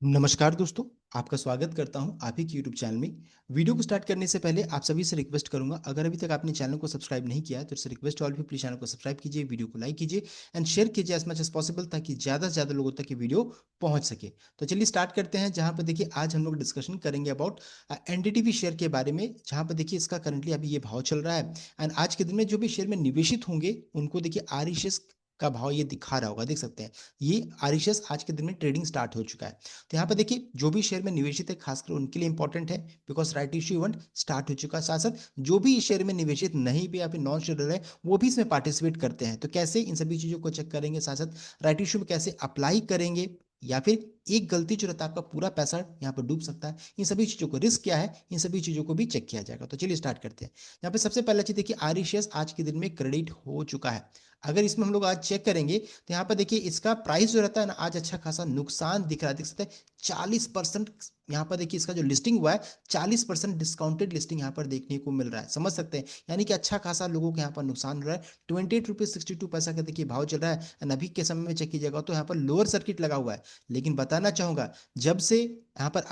नमस्कार दोस्तों, आपका स्वागत करता हूं आप ही के यूट्यूब चैनल में। वीडियो को स्टार्ट करने से पहले आप सभी से रिक्वेस्ट करूंगा, अगर अभी तक आपने चैनल को सब्सक्राइब नहीं किया है तो रिक्वेस्ट ऑल भी प्लीज चैनल को सब्सक्राइब कीजिए, वीडियो को लाइक कीजिए एंड शेयर कीजिए एज मच एज पॉसिबल, ताकि ज़्यादा से ज़्यादा लोगों तक ये वीडियो पहुंच सके। तो चलिए स्टार्ट करते हैं, जहां पर देखिए आज हम लोग डिस्कशन करेंगे अबाउट एनडीटीवी शेयर के बारे में, जहां पर देखिए इसका करंटली अभी ये भाव चल रहा है। एंड आज के दिन में जो भी शेयर में निवेशित होंगे उनको देखिए आरईसीएस का भाव ये दिखा रहा होगा, देख सकते हैं। ये आरईसीएस आज के दिन में ट्रेडिंग स्टार्ट हो चुका है। तो यहाँ पर देखिए जो भी शेयर में निवेशित है खासकर उनके लिए इंपॉर्टेंट है, because right issue event start हो चुका है। साथ साथ जो भी इस शेयर में निवेशित नहीं भी या फिर नॉन शेयर है वो भी इसमें पार्टिसिपेट करते हैं। तो कैसे इन सभी चीज़ों को चेक करेंगे, साथ साथ राइट इश्यू में कैसे अप्लाई करेंगे, या फिर एक गलती जो रहता है आपका पूरा पैसा यहाँ पर डूब सकता है, इन सभी चीज़ों को रिस्क क्या है, इन सभी चीज़ों को भी चेक किया जाएगा। तो चलिए स्टार्ट करते हैं। यहाँ पे सबसे पहला चीज़ देखिए आरईसीएस आज के दिन में क्रेडिट हो चुका है। अगर इसमें हम लोग आज चेक करेंगे तो यहाँ पर देखिए इसका प्राइस जो रहता है ना, आज अच्छा खासा नुकसान दिख रहा है, देख सकते हैं 40%। यहाँ पर देखिए इसका जो लिस्टिंग हुआ है 40% डिस्काउंटेड लिस्टिंग यहाँ पर देखने को मिल रहा है, समझ सकते हैं। यानी कि अच्छा खासा लोगों को यहाँ पर नुकसान हो रहा है। 28 रुपीज़ 62 पैसा का देखिए भाव चल रहा है एंड अभी के समय में चेक कीजिएगा तो यहाँ पर लोअर सर्किट लगा हुआ है। लेकिन बताना चाहूंगा, जब से यहाँ पर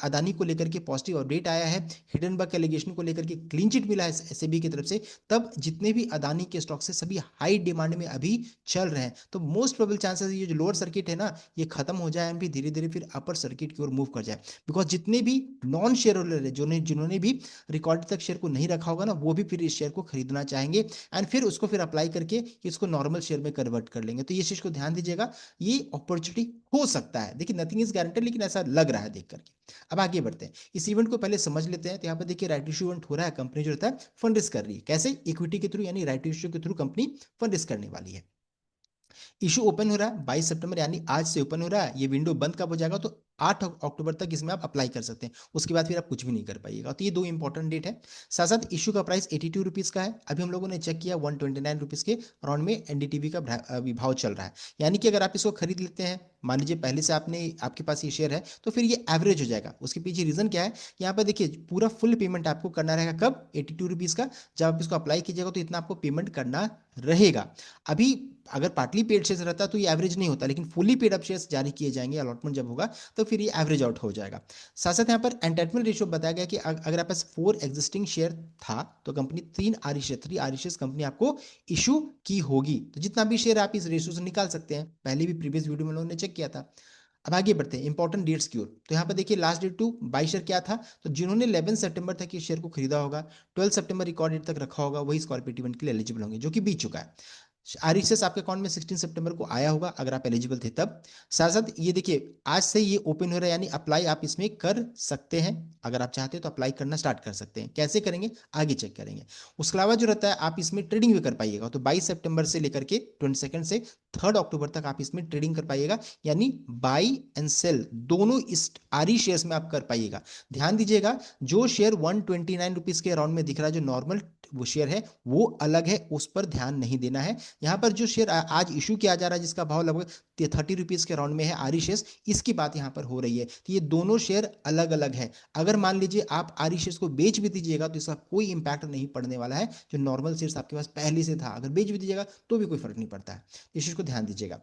अदानी को लेकर के पॉजिटिव अपडेट आया है, हिडनबर्ग एलिगेशन को लेकर के क्लीन चिट मिला है एसएबी की तरफ से, तब जितने भी अदानी के स्टॉक से सभी हाई डिमांड में अभी चल रहे हैं। तो मोस्ट प्रोबेबल चांसेस ये जो लोअर सर्किट है ना, ये खत्म हो जाए, भी धीरे धीरे फिर अपर सर्किट की ओर मूव कर जाए। बिकॉज जितने भी नॉन शेयर होल्डर है, जिन्होंने भी रिकॉर्ड तक शेयर को नहीं रखा होगा ना, वो भी फिर इस शेयर को खरीदना चाहेंगे एंड फिर उसको फिर अप्लाई करके इसको नॉर्मल शेयर में कन्वर्ट कर लेंगे। तो ये चीज को ध्यान दीजिएगा, ये अपॉर्चुनिटी हो सकता है। देखिए नथिंग इज गारंटेड, लेकिन ऐसा लग रहा है देख करके। अब आगे बढ़ते हैं, इस इवेंट को पहले समझ लेते हैं। तो यहाँ पर देखिए राइट इश्यू इवेंट हो रहा है, कंपनी जो रहता है फंड रेज कर रही है। कैसे? इक्विटी के थ्रू, यानी राइट इश्यू के थ्रू कंपनी फंड रेज करने वाली है। इशू ओपन हो रहा है 22 सितंबर, यानी आज से ओपन हो रहा है। ये विंडो बंद कब हो जाएगा? तो 8 अक्टूबर तक इसमें आप अप्लाई कर सकते हैं, उसके बाद फिर आप कुछ भी नहीं कर पाइएगा। तो ये दो इंपॉर्टेंट डेट है। साथ साथ इशू का प्राइस 82 रुपीज़ का है। अभी हम लोगों ने चेक किया 129 रुपीज़ के अराउंड में एनडीटीवी का अभी भाव चल रहा है। यानी कि अगर आप इसको खरीद लेते हैं, मान लीजिए पहले से आपके पास ये शेयर है, तो फिर ये एवरेज हो जाएगा। उसके पीछे रीजन क्या है? यहाँ पर देखिए पूरा फुल पेमेंट आपको करना रहेगा कब? 82 रुपीज़ का जब आप इसको अप्लाई कीजिएगा तो इतना आपको पेमेंट करना रहेगा। अभी अगर पार्टली पेड शेयर रहता तो ये एवरेज नहीं होता, लेकिन फुली पेड अप शेयर्स जारी किए जाएंगे, अलॉटमेंट जब होगा तो फिर ये एवरेज आउट हो जाएगा। साथ साथ यहाँ पर एंटाइटमेंट रेशियो बताया गया कि अगर आपके पास 4 एग्जिस्टिंग शेयर था तो कंपनी 3 आरईसीएस कंपनी आपको इशू की होगी। तो जितना भी शेयर आप इस रेशियो से निकाल सकते हैं, पहले भी प्रीवियस वीडियो में लोगों ने चेक किया था। अब आगे बढ़ते हैं इंपॉर्टेंट डेट्स की ओर। तो यहाँ पर देखिए last date to buy share क्या था? तो जिन्होंने 11 सितंबर तक ये शेयर को खरीदा होगा, 12 सितंबर रिकॉर्ड डेट तक रखा होगा, वही स्कॉर्पियो इवेंट के लिए एलिजिबल होंगे, जो कि बीत चुका है। आरईसीएस आपके अकाउंट में 16 सितंबर को आया होगा अगर आप एलिजिबल थे तब। साथ साथ ये देखिए आज से ये ओपन हो रहा है, यानी अप्लाई आप इसमें कर सकते हैं। अगर आप चाहते हैं तो अप्लाई करना स्टार्ट कर सकते हैं। कैसे करेंगे आगे चेक करेंगे। उसके अलावा जो रहता है आप इसमें ट्रेडिंग भी कर पाइएगा। तो 22 सितंबर से लेकर के 22 से 3 अक्टूबर तक आप इसमें ट्रेडिंग कर पाइएगा, यानी बाई एंड सेल दोनों इस आरई शेयर्स में आप कर पाइएगा। ध्यान दीजिएगा, जो शेयर 129 रुपीज के अराउंड में दिख रहा है, जो नॉर्मल वो शेयर है वो अलग है, उस पर ध्यान नहीं देना है। यहाँ पर जो शेयर आज इशू किया जा रहा है, जिसका भाव लगभग 30 रुपीज के राउंड में है, आरी शेयर्स, इसकी बात यहाँ पर हो रही है। तो ये दोनों शेयर अलग अलग है। अगर मान लीजिए आप आरी शेयर्स को बेच भी दीजिएगा तो इसका कोई इंपैक्ट नहीं पड़ने वाला है। जो नॉर्मल शेयर्स आपके पास पहले से था, अगर बेच भी दीजिएगा तो भी कोई फर्क नहीं पड़ता है। इस चीज को ध्यान दीजिएगा।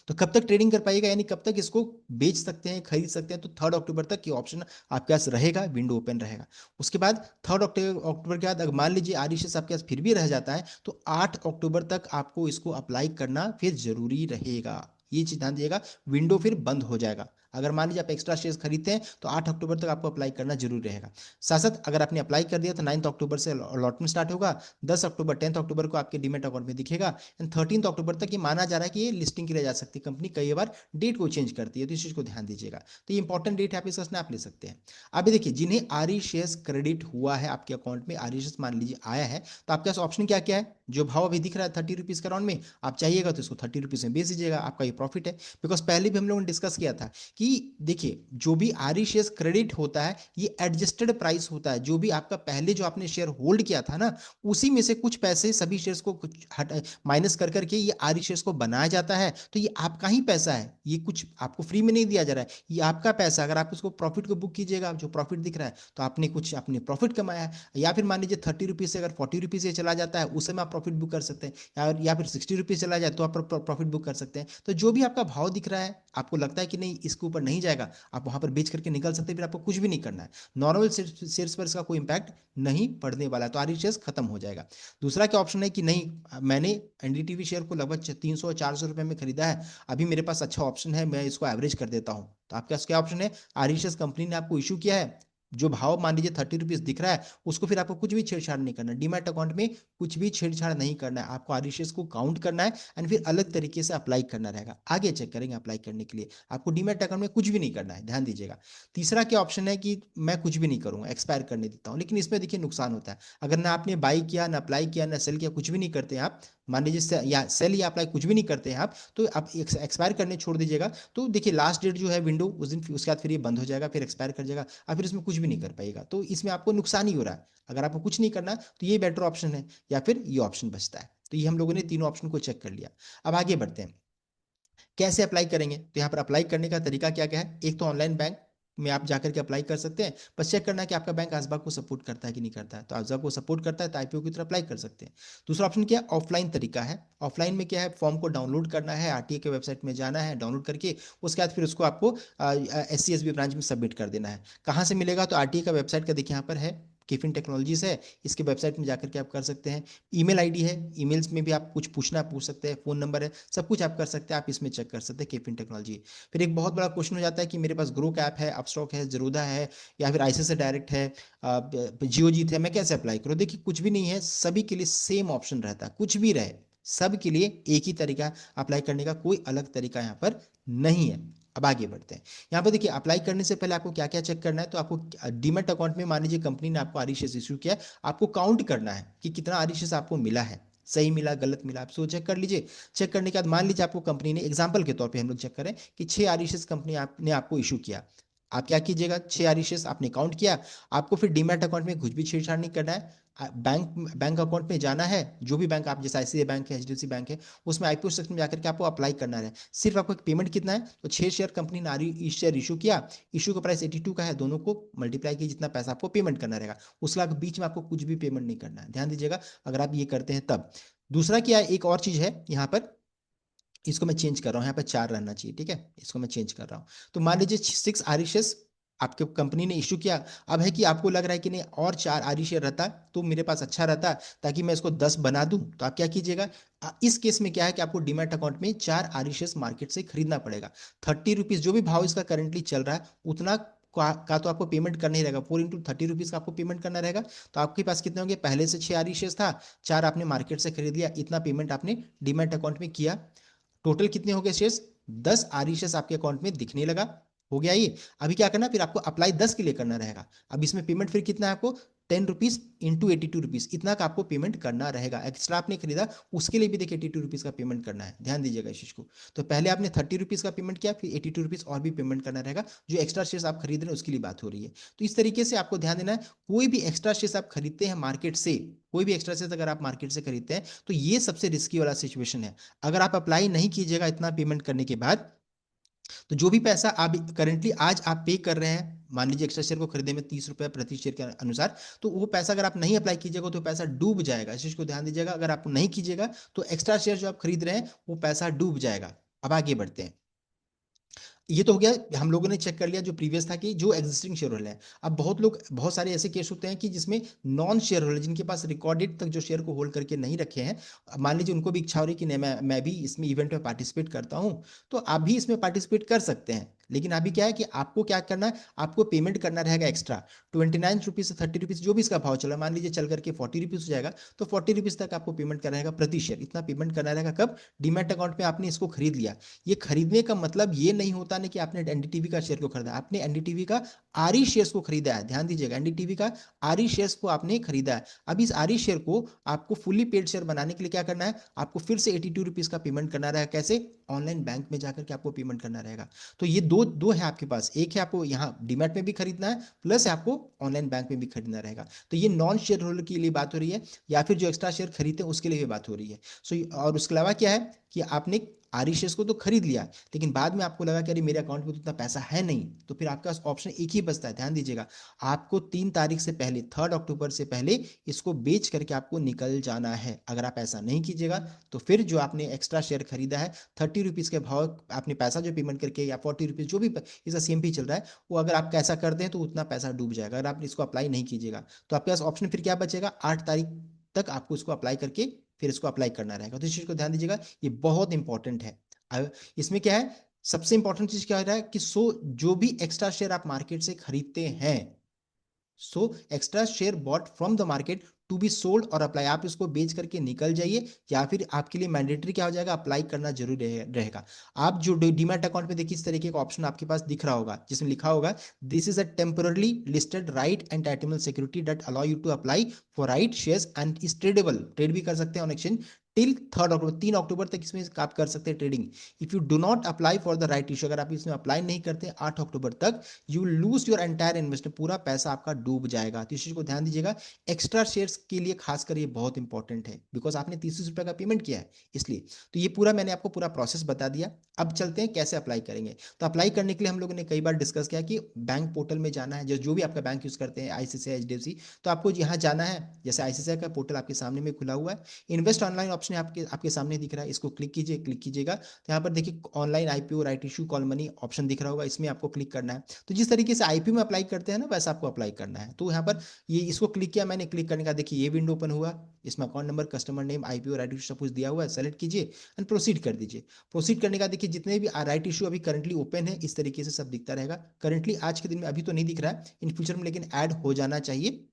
तो कब तक ट्रेडिंग कर पाइएगा, यानी कब तक इसको बेच सकते हैं, खरीद सकते हैं? तो 3 अक्टूबर तक ये ऑप्शन आपके पास रहेगा, विंडो ओपन रहेगा। उसके बाद 3 अक्टूबर के बाद अगर मान लीजिए आरईसीएस आपके पास फिर भी रह जाता है, तो 8 अक्टूबर तक आपको इसको अप्लाई करना फिर जरूरी रहेगा। ये चीज ध्यान दिएगा, विंडो फिर बंद हो जाएगा। अगर मान लीजिए आप एक्स्ट्रा शेयर खरीदते हैं तो 8 अक्टूबर तक आपको अप्लाई करना जरूरी रहेगा। साथ साथ अगर आपने अप्लाई कर दिया तो 9 अक्टूबर से अलॉटमेंट स्टार्ट होगा। 10 अक्टूबर 10 अक्टूबर को आपके डीमेट अकाउंट में दिखेगा एंड 13 अक्टूबर तक ये माना जा रहा है कि ये लिस्टिंग की रह जा सकती है। कंपनी कई बार डेट को चेंज करती है, तो इस चीज को ध्यान दीजिएगा। तो ये इंपॉर्टेंट डेट है, आप इसका स्नैप ले सकते हैं। अभी देखिए जिन्हें आरई शेयर्स क्रेडिट हुआ है आपके अकाउंट में, आरई शेयर्स मान लीजिए आया है, तो आपके पास ऑप्शन क्या क्या है? जो भाव अभी दिख रहा है 30 रुपीज के राउंड में, आप चाहिएगा तो इसको 30 रुपीज में बेच दीजिएगा, आपका ये प्रॉफिट है। बिकॉज पहले भी हम लोगों ने डिस्कस किया था कि देखिए जो भी आरई शेयर्स क्रेडिट होता है ये एडजस्टेड प्राइस होता है। जो भी आपका पहले जो आपने शेयर होल्ड किया था ना, उसी में से कुछ पैसे सभी शेयर्स को कुछ हट माइनस कर करके ये आरई शेयर्स को बनाया जाता है। तो ये आपका ही पैसा है, ये कुछ आपको फ्री में नहीं दिया जा रहा है, ये आपका पैसा। अगर आप इसको प्रॉफिट को बुक कीजिएगा, जो प्रॉफिट दिख रहा है, तो आपने कुछ अपने प्रॉफिट कमाया है। या फिर मान लीजिए 30 रुपीज से अगर 40 रुपीज से चला जाता है, उस समय आप प्रॉफिट बुक कर सकते हैं, या फिर 60 रुपीज़ चला जाए तो आप प्रॉफिट बुक कर सकते हैं। तो जो भी आपका भाव दिख रहा है, आपको लगता है कि नहीं इसके ऊपर नहीं जाएगा, आप वहाँ पर बेच करके निकल सकते हैं, फिर आपको कुछ भी नहीं करना है। नॉर्मल शेयर्स पर इसका कोई इंपैक्ट नहीं पड़ने वाला है, तो आरईसीएस खत्म हो जाएगा। दूसरा क्या ऑप्शन है कि नहीं मैंने एनडीटीवी शेयर को लगभग 300-400 रुपये में खरीदा है, अभी मेरे पास अच्छा ऑप्शन है, मैं इसको एवरेज कर देता हूँ। तो आपके पास क्या ऑप्शन है, आरईसीएस कंपनी ने आपको इशू किया है, जो भाव मान लीजिए 30 रुपीज़ दिख रहा है, उसको फिर आपको कुछ भी छेड़छाड़ नहीं करना, डीमैट अकाउंट में कुछ भी छेड़छाड़ नहीं करना है, आपको आरईसीएस को काउंट करना है एंड फिर अलग तरीके से अप्लाई करना रहेगा। आगे चेक करेंगे अप्लाई करने के लिए, आपको डीमैट अकाउंट में कुछ भी नहीं करना है, ध्यान दीजिएगा। तीसरा क्या ऑप्शन है कि मैं कुछ भी नहीं करूंगा, एक्सपायर करने देता हूँ, लेकिन इसमें देखिए नुकसान होता है। अगर ना आपने बाई किया, ना अप्लाई किया, ना सेल किया, कुछ भी नहीं करते हैं आप, मान लीजिए या सेल या अप्लाई कुछ भी नहीं करते हैं आप, तो आप एक्सपायर करने छोड़ दीजिएगा, तो देखिए लास्ट डेट जो है विंडो उस दिन, उसके बाद फिर ये बंद हो जाएगा, फिर एक्सपायर कर जाएगा, और फिर इसमें कुछ भी नहीं कर पाएगा, तो इसमें आपको नुकसान ही हो रहा है। अगर आपको कुछ नहीं करना तो ये बेटर ऑप्शन है, या फिर ये ऑप्शन बचता है। तो ये हम लोगों ने तीनों ऑप्शन को चेक कर लिया। अब आगे बढ़ते हैं, कैसे अप्लाई करेंगे। तो यहाँ पर अप्लाई करने का तरीका क्या क्या है, एक तो ऑनलाइन बैंक में आप जाकर के अप्लाई कर सकते हैं, बस चेक करना है कि आपका बैंक आसबा को सपोर्ट करता है कि नहीं करता है, तो आसबा को सपोर्ट करता है तो आईपीओ की तरह अप्लाई कर सकते हैं। दूसरा ऑप्शन क्या है, ऑफलाइन तरीका है। ऑफलाइन में क्या है, फॉर्म को डाउनलोड करना है, आरटीए के वेबसाइट में जाना है, डाउनलोड करके उसके बाद फिर उसको आपको SCSB ब्रांच में सबमिट कर देना है। कहाँ से मिलेगा, तो आरटीए का वेबसाइट का देखिए यहाँ पर है, किफिन टेक्नोलॉजीज है, इसके वेबसाइट में जाकर के आप कर सकते हैं। ईमेल आईडी है, ईमेल्स में भी आप कुछ पूछना पूछ सकते हैं, फोन नंबर है, सब कुछ आप कर सकते हैं, आप इसमें चेक कर सकते हैं केफिन टेक्नोलॉजी। फिर एक बहुत बड़ा क्वेश्चन हो जाता है कि मेरे पास ग्रोक ऐप है, अपस्टॉक है, जरोधा है, या फिर आईसीआईसीआई डायरेक्ट है, जियोजीत है, मैं कैसे अप्लाई करूँ। देखिए कुछ भी नहीं है, सभी के लिए सेम ऑप्शन रहता है, कुछ भी रहे सब के लिए एक ही तरीका है अप्लाई करने का, कोई अलग तरीका यहाँ पर नहीं है। अब आगे बढ़ते हैं, यहाँ पर देखिए अप्लाई करने से पहले आपको क्या क्या चेक करना है। तो आपको डीमैट अकाउंट में मान लीजिए कंपनी ने आपको आरईसीएस इशू किया है, आपको काउंट करना है कि कितना आरईसीएस आपको मिला है, सही मिला गलत मिला, आप सो चेक कर लीजिए। चेक करने के बाद मान लीजिए आपको कंपनी ने, एग्जांपल के तौर पे हम लोग चेक करें कि 6 आरईसीएस कंपनी आपने आपको इशू किया, आप क्या कीजिएगा, 6 आरईसीएस आपने काउंट किया, आपको फिर डीमैट अकाउंट में कुछ भी छेड़छाड़ नहीं करना है। बैंक अकाउंट में जाना है, जो भी बैंक आप, जैसे आईसीआईसीआई बैंक है, एचडीएफसी बैंक है, उसमें आईपीओ सेक्शन में जाकर के आपको अप्लाई करना है। सिर्फ आपको पेमेंट कितना है, तो 6 शेयर कंपनी ने शेयर इशू किया, इशू का प्राइस 82 का है, दोनों को मल्टीप्लाई कीजिए, जितना पैसा आपको पेमेंट करना रहेगा, उसके बीच में आपको कुछ भी पेमेंट नहीं करना है, ध्यान दीजिएगा अगर आप ये करते हैं तब। दूसरा क्या है, एक और चीज है यहाँ पर, इसको मैं चेंज कर रहा हूँ, यहाँ पर 4 रहना चाहिए, ठीक है, इसको मैं चेंज कर रहा हूँ। तो मान लीजिए 6 आरईसीएस आपके कंपनी ने इशू किया, अब है कि आपको लग रहा है कि नहीं और 4 आरईसीएस रहता तो मेरे पास अच्छा रहता, ताकि मैं इसको 10 बना दूं, तो आप क्या कीजिएगा, इस केस में क्या है कि आपको डीमैट अकाउंट में 4 आरईसीएस मार्केट से खरीदना पड़ेगा। 30 रुपीज जो भी भाव इसका करेंटली चल रहा है उतना का तो आपको पेमेंट करना ही रहेगा, 4 × 30 रुपीज का आपको पेमेंट करना रहेगा। तो आपके पास कितने होंगे, पहले से 6 आरईसीएस था, 4 आपने मार्केट से खरीद लिया, इतना पेमेंट आपने डीमैट अकाउंट में किया, टोटल कितने हो गए शेयर्स, 10 आरईसीएस आपके अकाउंट में दिखने लगा, हो गया ये। अभी क्या करना, फिर आपको अप्लाई 10 के लिए करना रहेगा। अब इसमें पेमेंट फिर कितना है आपको, 10 रुपीज इंटू 82 रुपीज, इतना का आपको पेमेंट करना रहेगा। एक्स्ट्रा आपने खरीदा उसके लिए भी देखिए 82 रुपीज का पेमेंट करना है, ध्यान दीजिएगा इस चीज को। तो पहले आपने 30 रुपीज का पेमेंट किया, फिर 82 रुपीज और भी पेमेंट करना रहेगा, जो एक्स्ट्रा शेयर्स आप खरीद रहे हैं उसके लिए बात हो रही है। तो इस तरीके से आपको ध्यान देना है, कोई भी एक्स्ट्रा शेयर्स आप खरीदते हैं मार्केट से, कोई भी एक्स्ट्रा शेयर्स अगर आप मार्केट से खरीदते हैं, तो ये सबसे रिस्की वाला सिचुएशन है। अगर आप अप्लाई नहीं कीजिएगा इतना पेमेंट करने के बाद, तो जो भी पैसा आप करेंटली आज आप पे कर रहे हैं, मान लीजिए एक्स्ट्रा शेयर को खरीदने में 30 रुपए प्रति शेयर के अनुसार, तो वो पैसा अगर आप नहीं अप्लाई कीजिएगा तो पैसा डूब जाएगा, इस चीज को ध्यान दीजिएगा। अगर आप नहीं कीजिएगा तो एक्स्ट्रा शेयर जो आप खरीद रहे हैं वो पैसा डूब जाएगा। अब आगे बढ़ते हैं, ये तो हो गया, हम लोगों ने चेक कर लिया जो प्रीवियस था कि जो एग्जिस्टिंग शेयर होल्डर है। अब बहुत सारे ऐसे केस होते हैं कि जिसमें नॉन शेयर होल्डर, जिनके पास रिकॉर्डेड तक जो शेयर को होल्ड करके नहीं रखे हैं, मान लीजिए उनको भी इच्छा हो रही कि नहीं मैं भी इसमें इवेंट में पार्टिसिपेट करता हूं, तो आप भी इसमें पार्टिसिपेट कर सकते हैं। लेकिन अभी क्या है कि आपको क्या करना है, आपको पेमेंट करना रहेगा एक्स्ट्रा 29 रुपीज से 30 रुपीज, जो भी इसका भाव चला, मान लीजिए चल करके 40 रुपीज हो जाएगा, तो 40 रुपीज तक आपको पेमेंट करना रहेगा प्रति शेयर, इतना पेमेंट करना रहेगा। कब, डीमैट अकाउंट में आपने इसको खरीद लिया। ये खरीदने का मतलब ये नहीं होता ना कि आपने एनडीटीवी का शेयर को खरीदा, आपने एनडीटीवी का आरई शेयर्स को खरीदा है, ध्यान दीजिएगा, एनडीटीवी का आरई शेयर्स को आपने खरीदा है। अब इस आरई शेयर को आपको फुल्ली पेड शेयर बनाने के लिए क्या करना है, आपको फिर से 82 रुपीज का पेमेंट करना रहेगा। कैसे, ऑनलाइन बैंक में जाकर के आपको पेमेंट करना रहेगा। तो ये दो दो है आपके पास, एक है आपको यहाँ डीमैट में भी खरीदना है, प्लस आपको ऑनलाइन बैंक में भी खरीदना रहेगा। तो ये नॉन शेयर होल्डर के लिए बात हो रही है, या फिर जो एक्स्ट्रा शेयर खरीदते हैं उसके लिए भी बात हो रही है। सो और उसके अलावा क्या है कि आपने आरई शेयर्स को तो खरीद लिया, लेकिन बाद में आपको लगा कि अरे मेरे अकाउंट में तो इतना पैसा है नहीं, तो फिर आपके पास ऑप्शन एक ही बचता है। ध्यान दीजिएगा, आपको 3 तारीख से पहले, 3 अक्टूबर से पहले इसको बेच करके आपको निकल जाना है। अगर आप ऐसा नहीं कीजिएगा तो फिर जो आपने एक्स्ट्रा शेयर खरीदा है, 30 रुपीज़ के भाव आपने पैसा जो पेमेंट करके, या 40 रुपीज़ जो भी इसका CMP चल रहा है, वो अगर आप कैसा करते हैं तो उतना पैसा डूब जाएगा। अगर आप इसको अप्लाई नहीं कीजिएगा तो आपके पास ऑप्शन फिर क्या बचेगा, 8 तारीख तक आपको इसको अप्लाई करके फिर इसको अप्लाई करना रहेगा। तो इस चीज़ को ध्यान दीजिएगा, ये बहुत इंपॉर्टेंट है। इसमें क्या है, सबसे इंपॉर्टेंट चीज क्या हो रहा है कि जो भी एक्स्ट्रा शेयर आप मार्केट से खरीदते हैं, extra share bought from the market to be sold और अप्लाई, आप इसको बेच करके निकल जाइए, या फिर आपके लिए मैंडेटरी क्या हो जाएगा, अप्लाई करना जरूरी रहेगा। आप जो डीमैट अकाउंट में देखिए, इस तरीके का ऑप्शन आपके पास दिख रहा होगा जिसमें लिखा होगा this is a temporarily listed right and tradable security that allow you to apply for right shares and is tradable, trade भी कर सकते हैं ऑन एक्सचेंज टिल 3 अक्टूबर, 3 अक्टूबर तक इसमें आप कर सकते हैं trading. If you do not apply for the right issue, अगर आप इसमें अप्लाई नहीं करते 8 अक्टूबर तक, you lose your entire investment, पूरा पैसा आपका डूब जाएगा। तो इस चीज को ध्यान दीजिएगा, एक्स्ट्रा शेयर्स के लिए खासकर ये बहुत इंपॉर्टेंट है, बिकॉज आपने 30 रुपए का पेमेंट किया है इसलिए। तो ये पूरा मैंने आपको पूरा प्रोसेस बता दिया। अब चलते हैं कैसे अप्लाई करेंगे। तो अप्लाई करने के लिए हम लोगों ने कई बार डिस्कस किया कि बैंक पोर्टल में जाना है, जो भी आपका बैंक यूज करते हैं, ICICI, HDFC, तो आपको यहाँ जाना है। जैसे ICICI का पोर्टल आपके सामने में खुला हुआ है, इन्वेस्ट ऑनलाइन ऑप्शन आपके आपके सामने दिख रहा है, इसको क्लिक कीजिए। क्लिक कीजिएगा तो यहाँ पर देखिए online IPO right issue call money option दिख रहा होगा, इसमें आपको क्लिक करना है। तो जिस तरीके से IPO में अप्लाई करते हैं ना, वैसा आपको अप्लाई करना है। तो यहाँ पर ये इसको क्लिक किया मैंने, क्लिक करने का देखिए ये विंडो ओपन हुआ, इसमें account number, customer name, IPO right issue सब कुछ दिया हुआ है, सेलेक्ट कीजिए एंड प्रोसीड कर दीजिए। प्रोसीड करने का देखिए जितने भी राइट इशू अभी करंटली ओपन है, इस तरीके से सब दिखता रहेगा। करंटली आज के दिन में अभी तो नहीं दिख रहा है, इन फ्यूचर में लेकिन ऐड हो जाना चाहिए।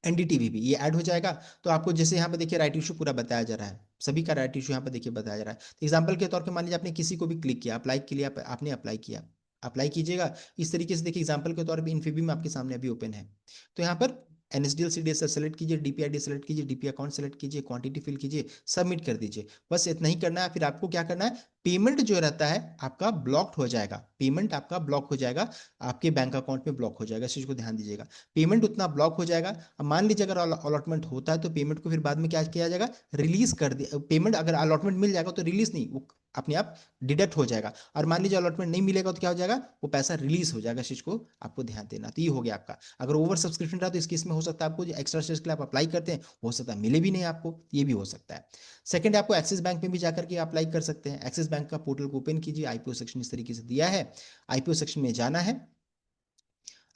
NDTV भी ये ऐड हो जाएगा। तो आपको जैसे यहाँ पे देखिए राइट इशू पूरा बताया जा रहा है, सभी का राइट इशू यहाँ पे देखिए बताया जा रहा है। तो एग्जाम्पल के तौर पे मान लीजिए आपने किसी को भी क्लिक किया, अप्लाई के लिए आपने अप्लाई किया, अप्लाई कीजिएगा। इस तरीके से देखिए एग्जाम्पल के तौर पे इन्फीबीम आपके सामने अभी ओपन है। तो यहाँ पर NSDL CDSL सेलेक्ट कीजिए, DPID सेलेक्ट कीजिए, DP अकाउंट सेलेक्ट कीजिए, क्वांटिटी फिल कीजिए, सबमिट कर दीजिए। बस इतना ही करना है। फिर आपको क्या करना है, पेमेंट जो रहता है आपका ब्लॉक्ड हो जाएगा, पेमेंट आपका ब्लॉक हो जाएगा, आपके बैंक अकाउंट में ब्लॉक हो जाएगा। इस चीज को ध्यान दीजिएगा, पेमेंट उतना ब्लॉक हो जाएगा। अब मान लीजिए अगर अलॉटमेंट होता है तो पेमेंट को फिर बाद में क्या किया जाएगा, रिलीज कर दिया। पेमेंट अगर अलॉटमेंट मिल जाएगा तो रिलीज नहीं, वो अपने आप डिडक्ट हो जाएगा। और मान लीजिए अलॉटमेंट नहीं मिलेगा तो क्या हो जाएगा, वो पैसा रिलीज हो जाएगा। इस चीज को आपको ध्यान देना। तो ये हो गया आपका। अगर ओवर सब्सक्रिप्शन रहा तो इस केस में हो सकता है आपको जो एक्स्ट्रा शेयर्स के लिए आप अप्लाई करते हैं, हो सकता है मिले भी नहीं आपको, ये भी हो सकता है। सेकंड, आपको एक्सिस बैंक में भी जाकर के अप्लाई कर सकते हैं। एक्सिस बैंक का पोर्टल को ओपन कीजिए, IPO सेक्शन इस तरीके से दिया है, IPO सेक्शन में जाना है।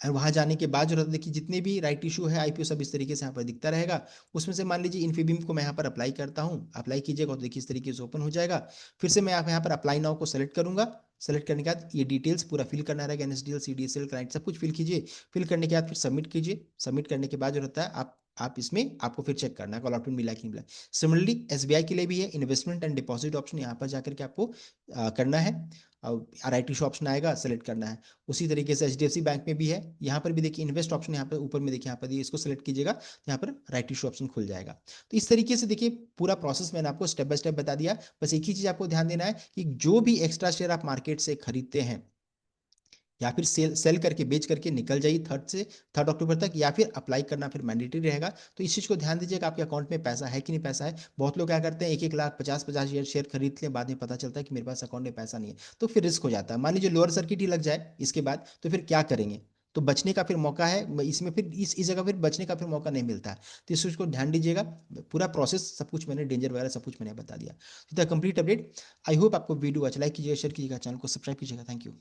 और वहां जाने के बाद जो रहता है, देखिए जितने भी राइट इशू है, IPO सब इस तरीके से यहाँ पर दिखता रहेगा। उसमें से मान लीजिए इन्फीबीम को मैं यहाँ पर अप्लाई करता हूँ, अप्लाई कीजिएगा तो देखिए इस तरीके से ओपन हो जाएगा। फिर से मैं यहाँ पर अप्लाई नाउ को सेलेक्ट करूंगा। सेलेक्ट करने के बाद ये डिटेल्स पूरा फिल करना रहेगा, NSDL CDSL क्लाइंट सब कुछ फिल कीजिए। फिल करने के बाद फिर सबमिट कीजिए। सबमिट करने के बाद जो रहता है आप इसमें आपको फिर चेक करना है अलॉटमेंट मिला कि नहीं मिला। सिमिलरली SBI के लिए भी है, इन्वेस्टमेंट एंड डिपॉजिट ऑप्शन यहाँ पर जाकर के आपको करना है। राइट इशू ऑप्शन आएगा, सेलेक्ट करना है। उसी तरीके से HDFC बैंक में भी है, यहाँ पर भी देखिए इन्वेस्ट ऑप्शन यहाँ पर ऊपर में देखिए, यहाँ पर इसको सेलेक्ट कीजिएगा, यहाँ पर राइट इशू ऑप्शन खुल जाएगा। तो इस तरीके से देखिए पूरा प्रोसेस मैंने आपको स्टेप बाय स्टेप बता दिया। बस एक ही चीज आपको ध्यान देना है कि जो भी एक्स्ट्रा शेयर आप मार्केट से खरीदते हैं, या फिर सेल करके बेच करके निकल जाइए 3 अक्टूबर तक, या फिर अप्लाई करना फिर मैंडेटरी रहेगा। तो इस चीज़ को ध्यान दीजिएगा, आपके अकाउंट में पैसा है कि नहीं पैसा है। बहुत लोग क्या करते हैं, 1-1 लाख 50-50 शेयर खरीद लें, बाद में पता चलता है कि मेरे पास अकाउंट में पैसा नहीं है, तो फिर रिस्क हो जाता है। मान लीजिए लोअर सर्किट ही लग जाए इसके बाद, तो फिर क्या करेंगे। तो बचने का फिर मौका है इसमें, फिर इस जगह फिर बचने का फिर मौका नहीं मिलता है। तो इस चीज़ को ध्यान दीजिएगा। पूरा प्रोसेस सब कुछ मैंने, डेंजर वगैरह सब कुछ मैंने बता दिया। तो the complete update. I hope आपको वीडियो अच्छा, लाइक कीजिएगा, शेयर कीजिएगा, चैनल को सब्सक्राइब कीजिएगा। Thank you.